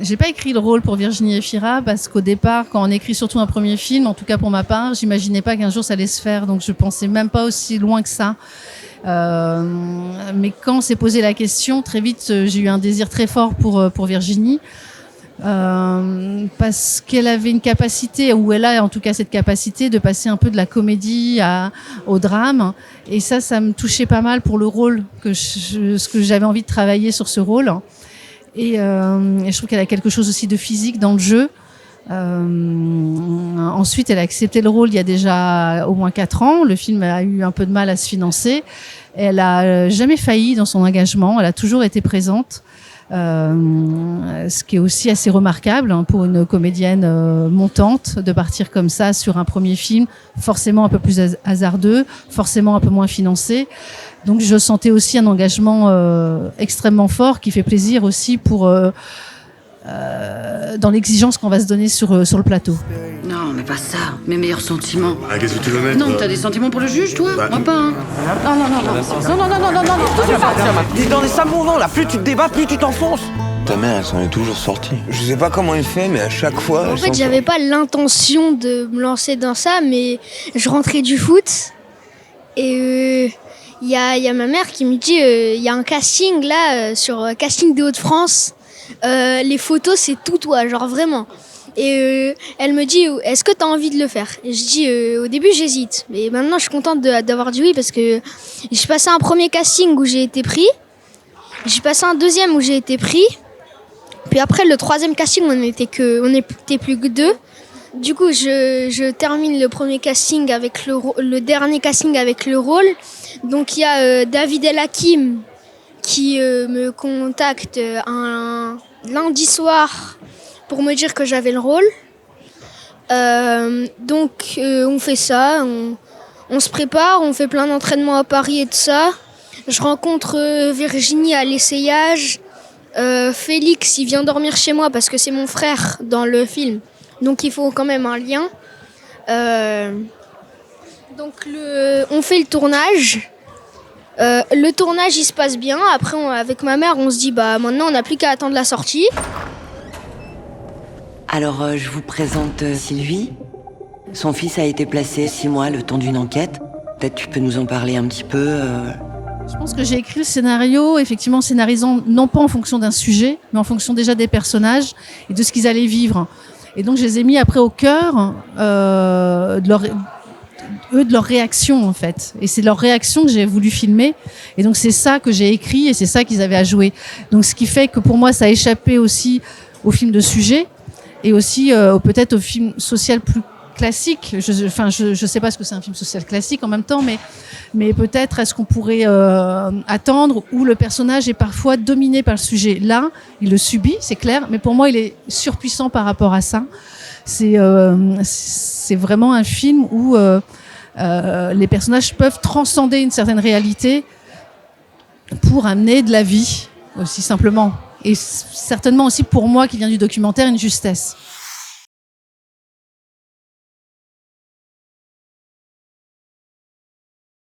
J'ai pas écrit le rôle pour Virginie Efira parce qu'au départ, quand on écrit surtout un premier film, en tout cas pour ma part, j'imaginais pas qu'un jour ça allait se faire, donc je pensais même pas aussi loin que ça. Mais quand on s'est posé la question, très vite, j'ai eu un désir très fort pour Virginie. Parce qu'elle avait une capacité, ou elle a en tout cas cette capacité de passer un peu de la comédie au drame, et ça me touchait pas mal pour le rôle ce que j'avais envie de travailler sur ce rôle, et je trouve qu'elle a quelque chose aussi de physique dans le jeu. Ensuite, elle a accepté le rôle il y a déjà au moins 4 ans. Le film a eu un peu de mal à se financer. Elle a jamais failli dans son engagement. Elle a toujours été présente. Ce qui est aussi assez remarquable pour une comédienne montante de partir comme ça sur un premier film, forcément un peu plus hasardeux, forcément un peu moins financé. Donc je sentais aussi un engagement extrêmement fort qui fait plaisir aussi pour dans l'exigence qu'on va se donner sur le plateau. Non, mais pas ça. Mes meilleurs sentiments. Ah, qu'est-ce que tu veux mettre? Non, t'as des sentiments pour le juge, toi? Moi pas, hein. T'es dans les sales moments, là. Plus tu te débats, plus tu t'enfonces. Ta mère, elle s'en est toujours sortie. Je sais pas comment elle fait, mais à chaque fois... En fait, j'avais pas l'intention de me lancer dans ça, mais je rentrais du foot. Et il y a ma mère qui me dit, il y a un casting là, sur Casting des Hauts-de-France. Les photos, c'est tout toi, genre vraiment. Et elle me dit, est-ce que t'as envie de le faire? Et je dis, au début, j'hésite. Mais maintenant, je suis contente d'avoir dit oui parce que j'ai passé un premier casting où j'ai été pris. J'ai passé un deuxième où j'ai été pris. Puis après, le troisième casting, on n'était plus que 2. Du coup, je termine le premier casting avec le dernier casting avec le rôle. Donc, il y a David El Hakim qui me contacte un lundi soir pour me dire que j'avais le rôle. Donc, on fait ça, on se prépare, on fait plein d'entraînements à Paris et tout ça. Je rencontre Virginie à l'essayage. Félix, il vient dormir chez moi parce que c'est mon frère dans le film. Donc, il faut quand même un lien. Donc, on fait le tournage. Le tournage, il se passe bien. Après, avec ma mère, on se dit, maintenant, on n'a plus qu'à attendre la sortie. Alors, je vous présente Sylvie. Son fils a été placé 6 mois, le temps d'une enquête. Peut-être tu peux nous en parler un petit peu. Je pense que j'ai écrit le scénario, effectivement, scénarisant non pas en fonction d'un sujet, mais en fonction déjà des personnages et de ce qu'ils allaient vivre. Et donc, je les ai mis après au cœur de leur réaction, en fait. Et c'est leur réaction que j'ai voulu filmer. Et donc, c'est ça que j'ai écrit et c'est ça qu'ils avaient à jouer. Donc, ce qui fait que pour moi, ça a échappé aussi au film de sujet et aussi peut-être au film social plus classique. Je sais pas ce que c'est un film social classique en même temps, mais peut-être est-ce qu'on pourrait attendre où le personnage est parfois dominé par le sujet. Là, il le subit, c'est clair, mais pour moi, il est surpuissant par rapport à ça. C'est vraiment un film où les personnages peuvent transcender une certaine réalité pour amener de la vie, aussi simplement. Et certainement aussi pour moi, qui viens du documentaire, une justesse.